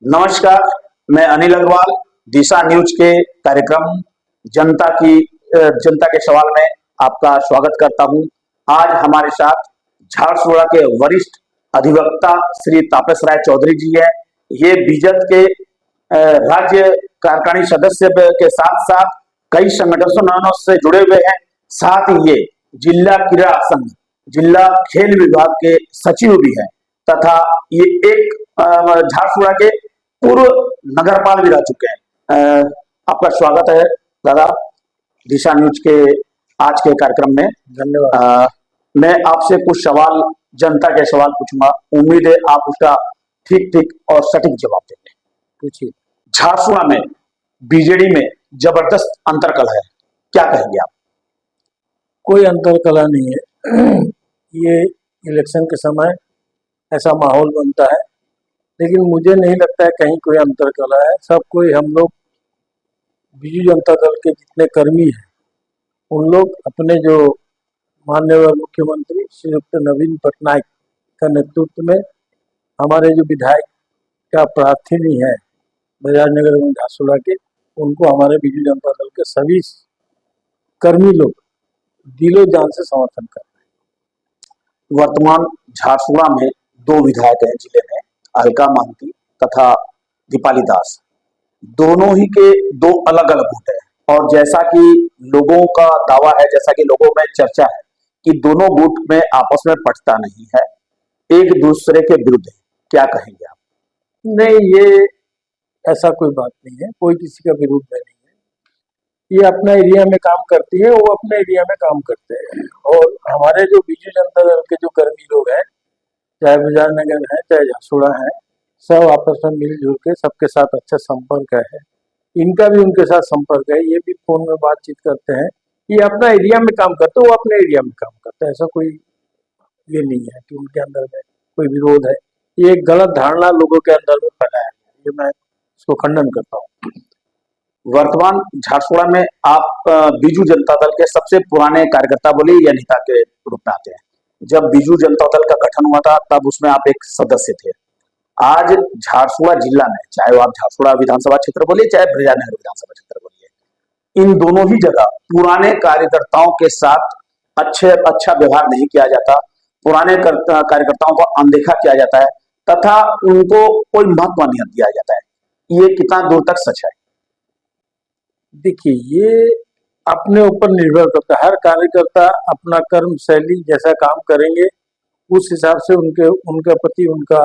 नमस्कार, मैं अनिल अग्रवाल दिशा न्यूज के कार्यक्रम जनता के सवाल में आपका स्वागत करता हूं। आज हमारे साथ झारसुगड़ा के वरिष्ठ अधिवक्ता श्री तापस राय चौधरी जी है। ये बीजद के राज्य कार्यकारिणी सदस्य के साथ साथ कई संगठनों से जुड़े हुए हैं। साथ ही ये जिला क्रीड़ा संघ, जिला खेल विभाग के सचिव भी हैं तथा ये एक झारसुगड़ा के पूर्व नगरपाल भी रह चुके हैं। आपका स्वागत है दादा दिशा न्यूज के आज के कार्यक्रम में। धन्यवाद। मैं आपसे कुछ सवाल, जनता के सवाल पूछूंगा। उम्मीद है आप उसका ठीक और सटीक जवाब देंगे। पूछिए। झारसुगड़ा में बीजेडी में जबरदस्त अंतरकलह है, क्या कहेंगे आप? कोई अंतरकलह नहीं है। ये इलेक्शन के समय ऐसा माहौल बनता है, लेकिन मुझे नहीं लगता है कहीं कोई अंतरकलह है। सब कोई, हम लोग बीजू जनता दल के जितने कर्मी हैं उन लोग अपने जो माननीय मुख्यमंत्री श्री नवीन पटनायक का नेतृत्व में हमारे जो विधायक का प्रार्थी है बजाजनगर में झारसुगड़ा के, उनको हमारे बीजू जनता दल के सभी कर्मी लोग दिलो जान से समर्थन कर रहे हैं। वर्तमान झारसुगड़ा में दो विधायक हैं जिले में, अलका मांती तथा दीपाली दास। दोनों ही के दो अलग अलग गुट हैं और जैसा कि लोगों का दावा है, जैसा कि लोगों में चर्चा है कि दोनों गुट में आपस में पटता नहीं है, एक दूसरे के विरुद्ध है। क्या कहेंगे आप? नहीं, ये ऐसा कोई बात नहीं है। कोई किसी का विरोध में नहीं है। ये अपना एरिया में काम करती है, वो अपने एरिया में काम करते हैं। और हमारे जो बीजू जनता दल के जो कर्मी लोग हैं, चाहे बजाजनगर है चाहे झारसुगड़ा है, सब आपस में मिलजुल के सबके साथ अच्छा संपर्क है। इनका भी उनके साथ संपर्क है। ये भी फोन में बातचीत करते हैं। ये अपना एरिया में काम करते हैं, वो अपने एरिया में काम करते हैं। ऐसा कोई ये नहीं है कि उनके अंदर में कोई विरोध है। ये एक गलत धारणा लोगों के अंदर में फैलाया है, ये मैं इसको खंडन करता हूँ। वर्तमान झारसुगड़ा में आप बीजू जनता दल के सबसे पुराने कार्यकर्ता बोलिए या नेता के रूप में आते हैं। जब बीजू जनता दल का गठन हुआ था तब उसमें आप एक सदस्य थे। आज झारसुगड़ा जिला में, चाहे वो आप झारसुगड़ा विधानसभा क्षेत्र बोलिए चाहे बजाजनगर विधानसभा क्षेत्र बोलिए, इन दोनों ही जगह पुराने कार्यकर्ताओं के साथ अच्छा व्यवहार नहीं किया जाता। पुराने कार्यकर्ताओं को अनदेखा किया जाता है तथा उनको कोई महत्व नहीं दिया जाता है। ये कितना दूर तक सच है? देखिए, ये अपने ऊपर निर्भर करता है। हर कार्यकर्ता अपना कर्म शैली जैसा काम करेंगे उस हिसाब से उनके प्रति उनका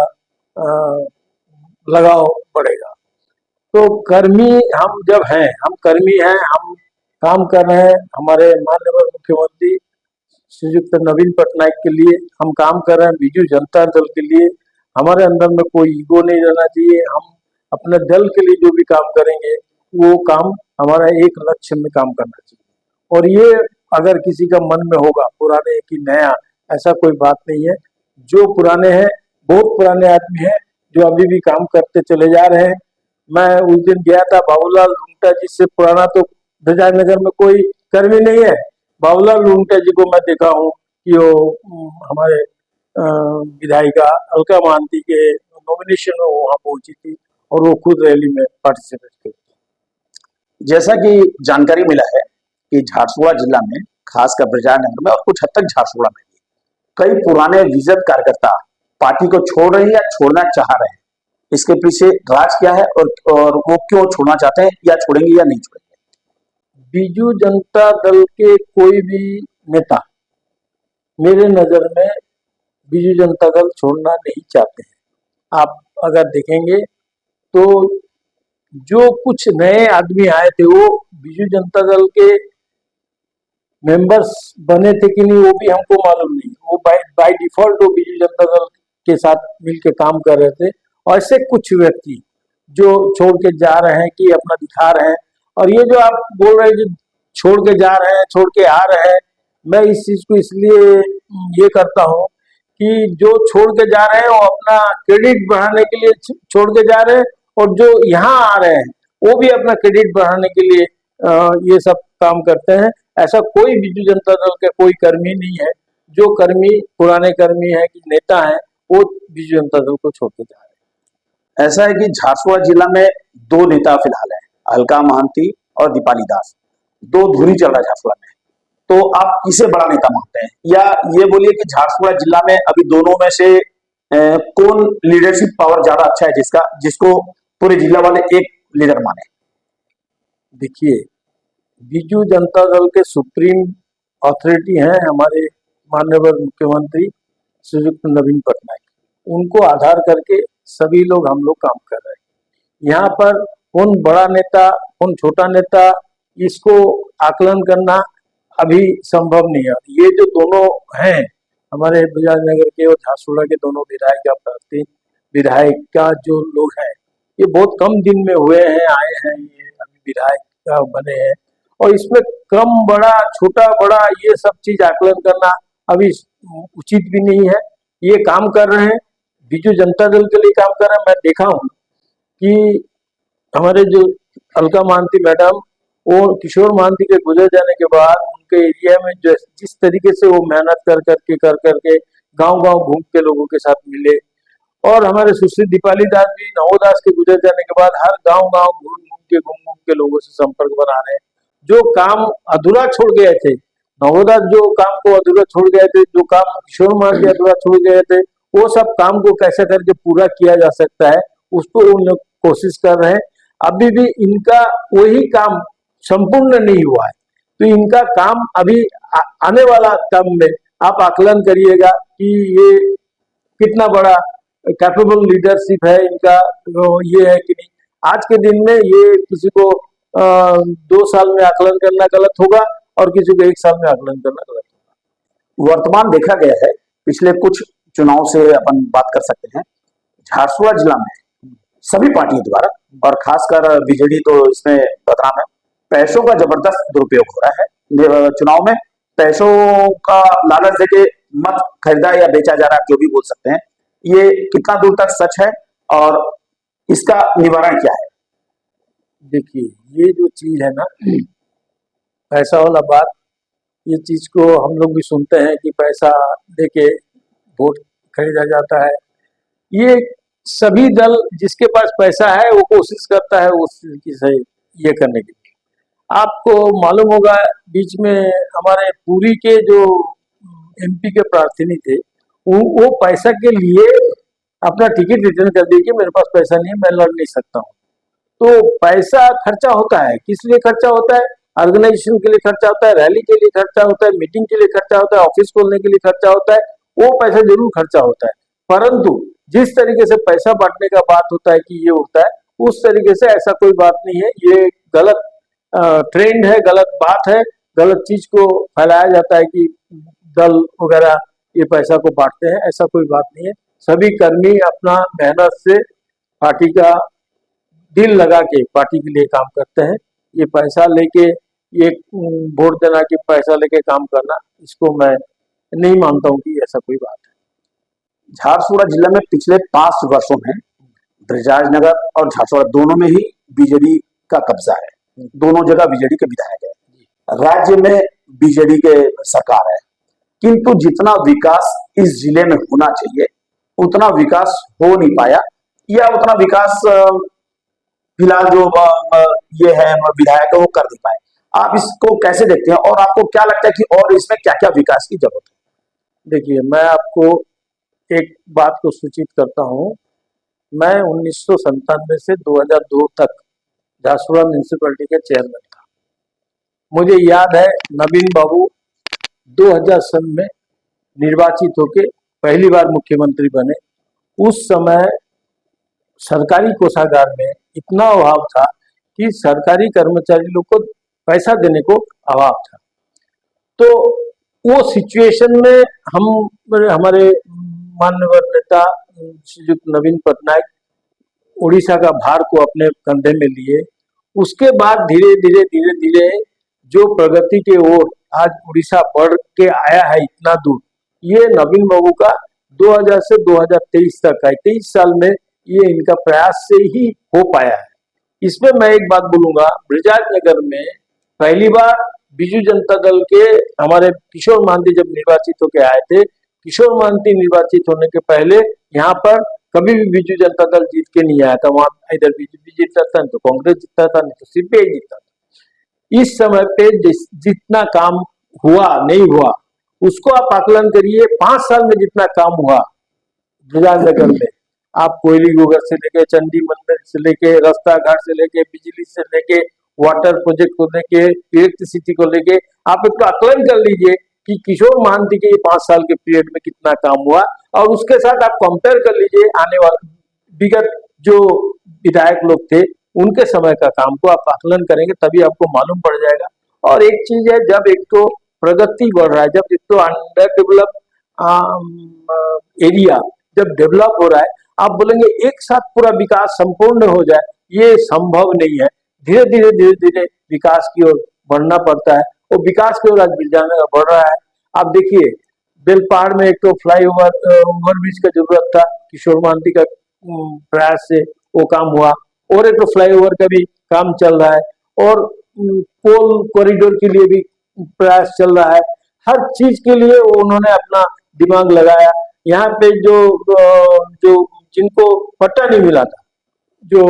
लगाव बढ़ेगा। तो कर्मी हम जब हैं, हम कर्मी हैं, हम काम कर रहे हैं हमारे माननीय मुख्यमंत्री श्रीयुक्त नवीन पटनायक के लिए, हम काम कर रहे हैं बीजू जनता दल के लिए। हमारे अंदर में कोई ईगो नहीं रहना चाहिए। हम अपने दल के लिए जो भी काम करेंगे वो काम हमारा एक लक्ष्य में काम करना चाहिए। और ये अगर किसी का मन में होगा पुराने की नया, ऐसा कोई बात नहीं है। जो पुराने हैं, बहुत पुराने आदमी हैं जो अभी भी काम करते चले जा रहे हैं। मैं उस दिन गया था बाबूलाल लुंगटा जी से पुराना तो बजाजनगर में कोई कर्मी नहीं है। बाबूलाल लुंगटा जी को मैं देखा हूँ कि वो हमारे विधायिका अलका मांती के नॉमिनेशन में वहाँ पहुंची थी और वो खुद रैली में पार्टिसिपेट की। जैसा कि जानकारी मिला है कि झारसुगड़ा जिला में, खासकर बजाजनगर में और कुछ हद तक झारसुगड़ा में भी कई पुराने विजद कार्यकर्ता पार्टी को छोड़ रहे हैं या छोड़ना चाह रहे हैं। इसके पीछे राज क्या है और वो क्यों छोड़ना चाहते हैं, या छोड़ेंगे या नहीं छोड़ेंगे? बीजू जनता दल के कोई भी नेता मेरे नजर में बीजू जनता दल छोड़ना नहीं चाहते हैं। आप अगर देखेंगे तो जो कुछ नए आदमी आए थे वो बीजू जनता दल के मेंबर्स बने थे कि नहीं वो भी हमको मालूम नहीं। वो बाय डिफॉल्ट वो बीजू जनता दल के साथ मिलकर काम कर रहे थे। और ऐसे कुछ व्यक्ति जो छोड़ के जा रहे हैं कि अपना दिखा रहे हैं। और ये जो आप बोल रहे हैं कि छोड़ के जा रहे हैं, छोड़ के आ रहे हैं, मैं इस चीज को इसलिए ये करता हूँ कि जो छोड़ के जा रहे हैं वो अपना क्रेडिट बढ़ाने के लिए छोड़ के जा रहे हैं, और जो यहाँ आ रहे हैं वो भी अपना क्रेडिट बढ़ाने के लिए ये सब काम करते हैं। ऐसा कोई बीजू जनता दल का कोई कर्मी नहीं है। जो कर्मी पुराने कर्मी है कि नेता है वो बीजू जनता दल को छोड़ते जा रहे हैं। ऐसा है कि झारसुगुड़ा जिला में दो नेता फिलहाल हैं, अलका महांती और दीपाली दास। दो धुरी चल रहा है झारसुगुड़ा में। तो आप किसे बड़ा नेता मानते हैं, या ये बोलिए कि झारसुगुड़ा जिला में अभी दोनों में से कौन लीडरशिप पावर ज्यादा अच्छा है, जिसको पूरे जिला वाले एक लीडर माने? देखिए, बीजू जनता दल के सुप्रीम अथॉरिटी हैं हमारे माननीय मुख्यमंत्री श्रीयुक्त नवीन पटनायक। उनको आधार करके सभी लोग हम लोग काम कर रहे हैं। यहाँ पर कौन बड़ा नेता कौन छोटा नेता, इसको आकलन करना अभी संभव नहीं है। ये जो दोनों हैं हमारे बजाजनगर के और झारसुगुड़ा के दोनों विधायक का जो लोग हैं, ये बहुत कम दिन में हुए हैं, आए हैं, ये अभी विधायक बने हैं। और इसमें कम बड़ा छोटा बड़ा ये सब चीज आकलन करना अभी उचित भी नहीं है। ये काम कर रहे हैं, बीजू जनता दल के लिए काम कर रहे हैं। मैं देखा हूँ कि हमारे जो अलका महांती मैडम और किशोर महांती के गुजर जाने के बाद उनके एरिया में जो जिस तरीके से वो मेहनत कर करके गांव-गांव घूम के लोगों के साथ मिले, और हमारे सुश्री दीपाली दास जी नवोदास के गुजर जाने के बाद हर गांव-गांव घूम के लोगों से संपर्क बना रहे हैं। जो काम अधूरा छोड़ गए थे, नवोदास जो काम को अधूरा छोड़ गए थे, जो काम किशोर महांती अधूरा छोड़ गए थे, वो सब काम को कैसे करके पूरा किया जा सकता है, उसको उन लोग कोशिश कर रहे हैं। अभी भी इनका वही काम संपूर्ण नहीं हुआ है, तो इनका काम अभी आने वाला काम में आप आकलन करिएगा कि ये कितना बड़ा कैपेबल लीडरशिप है इनका, ये है कि नहीं। आज के दिन में ये किसी को 2 साल में आकलन करना गलत होगा और किसी को 1 साल में आकलन करना गलत होगा। वर्तमान देखा गया है, पिछले कुछ चुनाव से अपन बात कर सकते हैं, झारसुगुड़ा जिला में सभी पार्टियों द्वारा, और खासकर बीजेडी तो इसमें बदनाम है, पैसों का जबरदस्त दुरुपयोग हो रहा है। चुनाव में पैसों का लालच देके मत खरीदा या बेचा जा रहा है, जो भी बोल सकते हैं। ये कितना दूर तक सच है और इसका निवारण क्या है? देखिए, ये जो चीज है ना, पैसा वाला बात, ये चीज को हम लोग भी सुनते हैं कि पैसा देके वोट खरीदा जाता है। ये सभी दल जिसके पास पैसा है वो कोशिश करता है उस तरीके से ये करने के लिए। आपको मालूम होगा बीच में हमारे पुरी के जो एमपी के प्रार्थी थे, वो पैसा के लिए अपना टिकट रिटर्न कर दिए कि मेरे पास पैसा नहीं है, मैं लड़ नहीं सकता हूँ। तो पैसा खर्चा होता है, किस लिए खर्चा होता है? ऑर्गेनाइजेशन के लिए खर्चा होता है, रैली के लिए खर्चा होता है, मीटिंग के लिए खर्चा होता है, ऑफिस खोलने के लिए खर्चा होता है। वो पैसा जरूर खर्चा होता है, परंतु जिस तरीके से पैसा बांटने का बात होता है कि ये होता है, उस तरीके से ऐसा कोई बात नहीं है। ये गलत ट्रेंड है, गलत बात है, गलत चीज को फैलाया जाता है कि दल वगैरह ये पैसा को बांटते हैं। ऐसा कोई बात नहीं है। सभी कर्मी अपना मेहनत से पार्टी का दिल लगा के पार्टी के लिए काम करते हैं। ये पैसा लेके ये वोट देना कि पैसा लेके काम करना, इसको मैं नहीं मानता हूँ कि ऐसा कोई बात है। झारसुगुड़ा जिला में पिछले 5 वर्षों में बृजाजनगर और झारसुगुड़ा दोनों में ही बीजेडी का कब्जा है, दोनों जगह बीजेडी के विधायक है, राज्य में बीजेडी के सरकार है, किंतु जितना विकास इस जिले में होना चाहिए उतना विकास हो नहीं पाया, या उतना विकास फिलहाल जो ये है विधायक वो कर नहीं पाए। आप इसको कैसे देखते हैं और आपको क्या लगता है कि और इसमें क्या क्या विकास की जरूरत है? देखिए, मैं आपको एक बात को सूचित करता हूँ। मैं 1997 से 2002 तक झारसुगुड़ा म्यूनिसिपैलिटी के चेयरमैन था। मुझे याद है नवीन बाबू 2000 सन में निर्वाचित होके पहली बार मुख्यमंत्री बने। उस समय सरकारी कोषागार में इतना अभाव था कि सरकारी कर्मचारी लोग को पैसा देने को अभाव था। तो वो सिचुएशन में हम हमारे माननीय नेता श्री नवीन पटनायक उड़ीसा का भार को अपने कंधे में लिए। उसके बाद धीरे धीरे जो प्रगति के ओर आज उड़ीसा बढ़ के आया है इतना दूर, ये नवीन बाबू का 2000 से 2023 तक है, 23 साल में ये इनका प्रयास से ही हो पाया है। इसमें मैं एक बात बोलूंगा, बृजाजनगर में पहली बार बीजू जनता दल के हमारे किशोर महांती जब निर्वाचित होकर आए थे, किशोर महांती निर्वाचित होने के पहले यहाँ पर कभी भी बिजू जनता दल जीत के नहीं आया था। वहां इधर बीजेपी जीतता था, नहीं तो कांग्रेस जीतता था, नहीं तो सीपीआई जीतता था। इस समय पे जितना काम हुआ नहीं हुआ उसको आप आकलन करिए। 5 साल में जितना काम हुआ विराटनगर में, आप कोयली गोगर से लेके चंडी मंदिर से लेके रास्ता घाट से लेके बिजली से लेके वाटर प्रोजेक्ट को लेके इलेक्ट्रिसिटी को लेके आप एक तो आकलन कर लीजिए कि किशोर महांती के 5 साल के पीरियड में कितना काम हुआ, और उसके साथ आप कंपेयर कर लीजिए आने वाले विगत जो विधायक लोग थे उनके समय का काम को आप आकलन करेंगे तभी आपको मालूम पड़ जाएगा। और एक चीज है, जब एक तो प्रगति बढ़ रहा है, जब एक तो अंडर डेवलप एरिया जब डेवलप हो रहा है, आप बोलेंगे एक साथ पूरा विकास संपूर्ण हो जाए, ये संभव नहीं है। धीरे धीरे विकास की ओर बढ़ना पड़ता है, और विकास की ओर आज बिरजानगर बढ़ रहा है। आप देखिए बेलपहाड़ में एक तो फ्लाईओवर ओवरब्रिज का जरूरत था, किशोर महांती का प्रयास से वो काम हुआ, और एक तो फ्लाईओवर का भी काम चल रहा है, और पोल कॉरिडोर के लिए भी प्रयास चल रहा है। हर चीज के लिए उन्होंने अपना दिमाग लगाया। यहाँ पे जो जिनको पट्टा नहीं मिला था, जो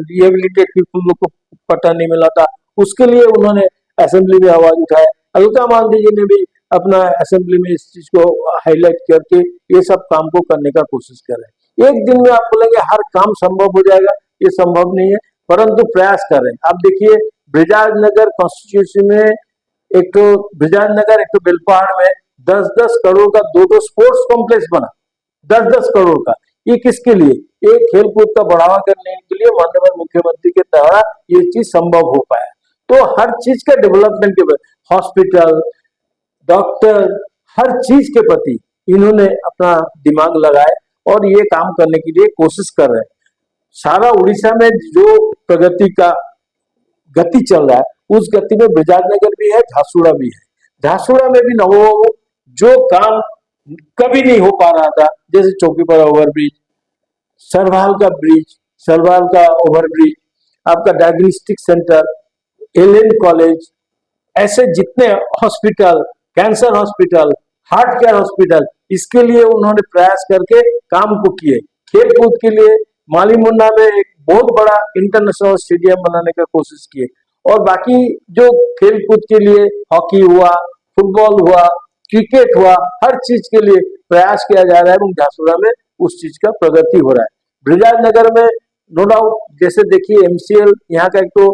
रिहेबिलिटेड पीपल लोग को पट्टा नहीं मिला था, उसके लिए उन्होंने असेंबली में आवाज उठाया। अलका मांझी जी ने भी अपना असेंबली में इस चीज को हाईलाइट करके ये सब काम को करने का कोशिश कर रहे हैं। एक दिन में आप बोलेंगे हर काम संभव हो जाएगा, ये संभव नहीं है, परंतु प्रयास कर रहे हैं। आप देखिए ब्रिजानगर कॉन्स्टिट्यूंसी में एक तो ब्रिजानगर, एक तो बेलपहाड़ में 10-10 करोड़ का दो स्पोर्ट्स कॉम्प्लेक्स बना, 10-10 करोड़ का। ये किसके लिए? एक खेल कूद का बढ़ावा करने के लिए माननीय मुख्यमंत्री के द्वारा ये चीज संभव हो पाया। तो हर चीज का डेवलपमेंट के हॉस्पिटल, डॉक्टर, हर चीज के प्रति इन्होंने अपना दिमाग लगाए और ये काम करने के लिए कोशिश कर रहे हैं। सारा उड़ीसा में जो प्रगति का गति चल रहा है उस गति में ब्रिजानगर भी है, झारसुगुड़ा भी है। झारसुगुड़ा में भी नवों जो काम कभी नहीं हो पा रहा था, जैसे चौकीपारा ओवरब्रिज, सरवाल का ब्रिज, सरवाल का ओवरब्रिज, आपका डायग्नोस्टिक सेंटर, एलएन कॉलेज, ऐसे जितने hospital, cancer hospital, heart care hospital, इसके लिए उन्होंने प्रयास करके काम को किए। खेल कूद के लिए माली मुन्ना में एक बहुत बड़ा इंटरनेशनल स्टेडियम बनाने का कोशिश किए, और बाकी जो खेल कूद के लिए हॉकी हुआ, फुटबॉल हुआ, क्रिकेट हुआ, हर चीज के लिए प्रयास किया जा रहा है, এবং झारसुगुड़ा में उस चीज का प्रगति हो रहा है। ब्रिजानगर में नो डाउट, जैसे देखिए एमसीएल यहाँ का एक तो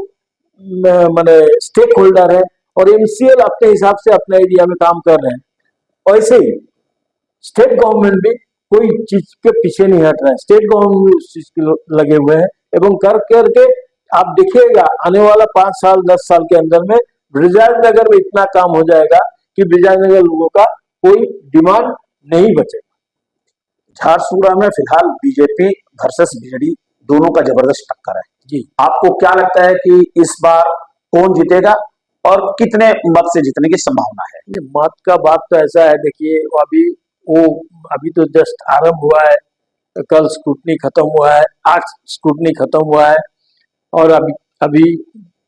माने स्टेक होल्डर है, और एमसीएल अपने हिसाब से अपने एरिया में काम कर रहे हैं। वैसे ही स्टेट गवर्नमेंट भी कोई चीज के पीछे नहीं हट रहा है, स्टेट गवर्नमेंट भी उस चीज के लगे हुए हैं, एवं कर करके आप देखिएगा आने वाला 5 साल 10 साल के अंदर में ब्रिजानगर में इतना काम हो जाएगा कि ब्रिजानगर लोगों का कोई डिमांड नहीं बचेगा। झारसुगुड़ा में फिलहाल बीजेपी वर्सेस बीजेडी दोनों का जबरदस्त टक्कर है जी, आपको क्या लगता है कि इस बार कौन जीतेगा और कितने मत से जीतने की संभावना है? मत का बात तो ऐसा है, देखिए अभी तो जस्ट आरंभ हुआ है, कल स्क्रूटनी खत्म हुआ है, आज स्क्रूटनी खत्म हुआ है, और अभी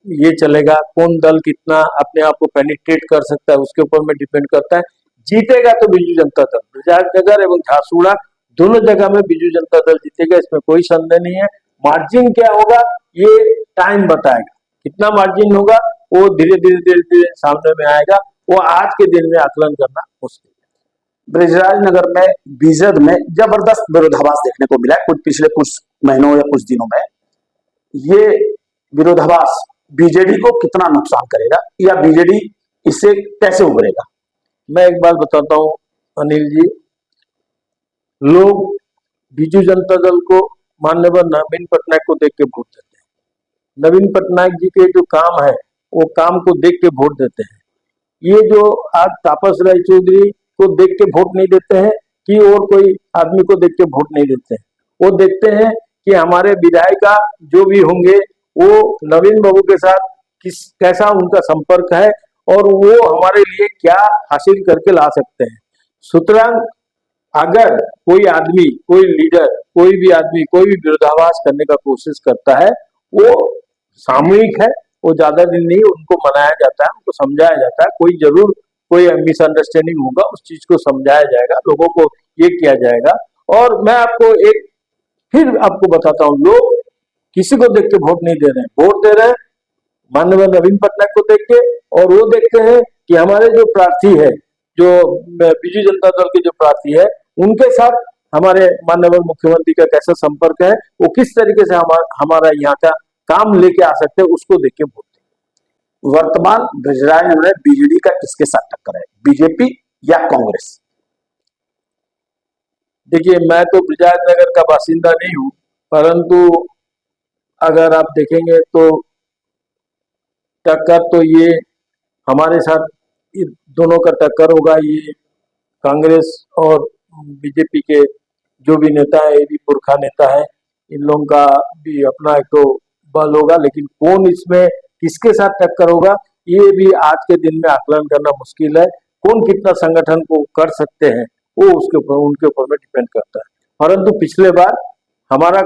ये चलेगा कौन दल कितना अपने आप को पेनिट्रेट कर सकता है, उसके ऊपर में डिपेंड करता है। जीतेगा तो बिजू जनता दल, ब्रिजानगर एवं झारसुगुड़ा दोनों जगह में बिजू जनता दल जीतेगा, इसमें कोई संदेह नहीं है। मार्जिन क्या होगा ये टाइम बताएगा, कितना मार्जिन होगा वो धीरे धीरे सामने में आएगा, वो आज के दिन में आकलन करना मुश्किल है। ब्रिजराजनगर में बीजेड में जबरदस्त विरोधाभास देखने को मिला है कुछ पिछले कुछ महीनों या कुछ दिनों में। ये विरोधाभास बीजेडी को कितना नुकसान करेगा या बीजेडी इससे कैसे उभरेगा? मैं एक बात बताता हूँ अनिल जी, लोग बीजू जनता दल को माननीय नवीन पटनायक को देख के वोट देते हैं। नवीन पटनायक जी के जो काम है वो काम को देख के वोट देते हैं। ये जो आज तापस राय चौधरी को देख के वोट नहीं देते हैं कि और कोई आदमी को देख के वोट नहीं देते हैं, वो देखते हैं कि हमारे विधायिका जो भी होंगे वो नवीन बाबू के साथ कैसा उनका संपर्क है और वो हमारे लिए क्या हासिल करके ला सकते हैं। सुतरां अगर कोई आदमी, कोई लीडर, कोई भी आदमी कोई भी विरोधाभास करने का कोशिश करता है, वो सामूहिक है, वो ज्यादा दिन नहीं, उनको मनाया जाता है, उनको समझाया जाता है। कोई जरूर कोई मिसअंडरस्टैंडिंग होगा, उस चीज को समझाया जाएगा, लोगों को ये किया जाएगा। और मैं आपको एक फिर आपको बताता हूँ, लोग किसी को देख के वोट नहीं दे रहे हैं, वोट दे रहे हैं माननीय नवीन पटनायक को देख के, और वो देखते हैं कि हमारे जो प्रार्थी है, जो बीजू जनता दल के जो प्रार्थी है, उनके साथ हमारे माननीय मुख्यमंत्री का कैसा संपर्क है, वो किस तरीके से हमारा यहाँ का काम लेके आ सकते हैं, उसको देख के वोट दें। वर्तमान ब्रजराज नगर में बीजेडी का किसके साथ टक्कर है, बीजेपी या कांग्रेस? देखिए, मैं तो ब्रजराज नगर का बासिंदा नहीं हूँ, परंतु अगर आप देखेंगे तो टक्कर तो ये हमारे साथ दोनों का टक्कर होगा। ये कांग्रेस और बीजेपी के जो भी नेता है, ये भी पुरखा नेता है, इन लोगों का भी अपना एक तो बल होगा, लेकिन कौन इसमें किसके साथ टक्कर होगा, ये भी आज के दिन में आकलन करना मुश्किल है। कौन कितना संगठन को कर सकते हैं, वो उसके ऊपर उनके ऊपर में डिपेंड करता है। परंतु पिछले बार हमारा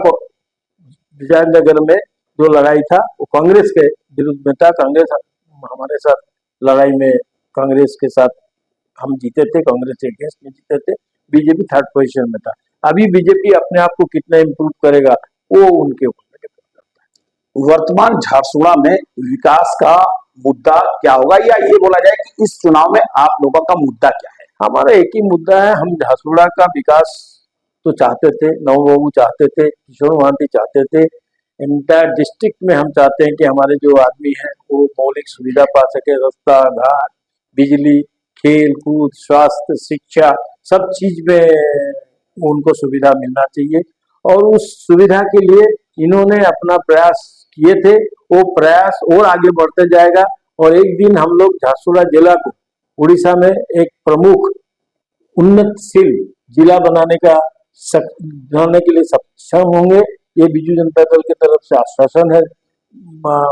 विजयनगर में जो लड़ाई था वो कांग्रेस के विरुद्ध में था। कांग्रेस हमारे साथ लड़ाई में कांग्रेस के साथ हम जीते थे, कांग्रेस के अगेंस्ट में जीते थे। बीजेपी थर्ड पोजीशन में था। अभी बीजेपी अपने आप को कितना इम्प्रूव करेगा वो उनके ऊपर डिपेंड करता है। वर्तमान झारसुगड़ा में विकास का मुद्दा क्या होगा, या ये बोला जाए कि इस चुनाव में आप लोगों का मुद्दा क्या है? हमारा एक ही मुद्दा है, हम झारसुगड़ा का विकास तो चाहते थे, नवबाबू चाहते थे, किशोर महांती चाहते थे, इंटायर डिस्ट्रिक्ट में हम चाहते हैं कि हमारे जो आदमी हैं वो मौलिक सुविधा पा सके, रास्ता घाट, बिजली, खेल कूद, स्वास्थ्य, शिक्षा, सब चीज में उनको सुविधा मिलना चाहिए। और उस सुविधा के लिए इन्होंने अपना प्रयास किए थे, वो प्रयास और आगे बढ़ते जाएगा। और एक दिन हम लोग झारसुगड़ा जिला को उड़ीसा में एक प्रमुख उन्नतशील जिला बनाने के लिए सक्षम होंगे। ये बीजू जनता दल की तरफ से आश्वासन है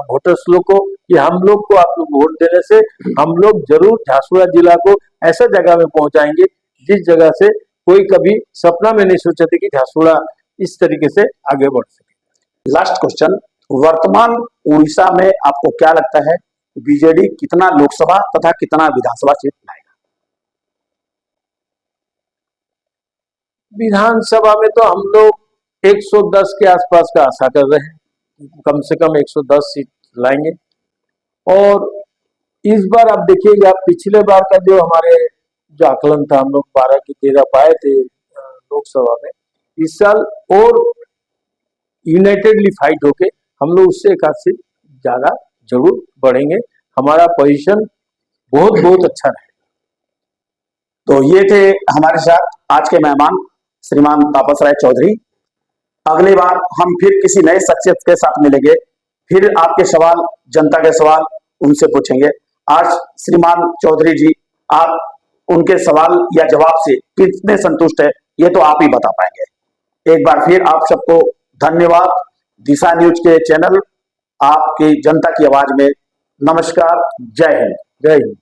वोटर्स लोग को कि हम लोग को आप लोग वोट देने से हम लोग जरूर झारसुगड़ा जिला को ऐसा जगह में पहुंचाएंगे जिस जगह से कोई कभी सपना में नहीं सोचा था कि झारसुगड़ा इस तरीके से आगे बढ़ सके। लास्ट क्वेश्चन, वर्तमान उड़ीसा में आपको क्या लगता है, बीजेडी कितना लोकसभा तथा कितना विधानसभा सीट लाएगा? विधानसभा में तो हम लोग 110 के आसपास का आशा कर रहे हैं, कम से कम 110 सीट लाएंगे। और इस बार आप देखिएगा, पिछले बार का जो हमारे जो आकलन था, हम लोग 12 की 13 पाए थे लोकसभा में। इस साल और यूनाइटेडली फाइट होके हम लोग उससे एक आध सीट ज्यादा जरूर बढ़ेंगे। हमारा पोजीशन बहुत बहुत अच्छा रहे। तो ये थे हमारे साथ आज के मेहमान श्रीमान तापस राय चौधरी। अगली बार हम फिर किसी नए शख्सियत के साथ मिलेंगे, फिर आपके सवाल, जनता के सवाल उनसे पूछेंगे। आज श्रीमान चौधरी जी, आप उनके सवाल या जवाब से कितने संतुष्ट है, ये तो आप ही बता पाएंगे। एक बार फिर आप सबको धन्यवाद। दिशा न्यूज के चैनल आपकी जनता की आवाज में नमस्कार। जय हिंद। जय हिंद।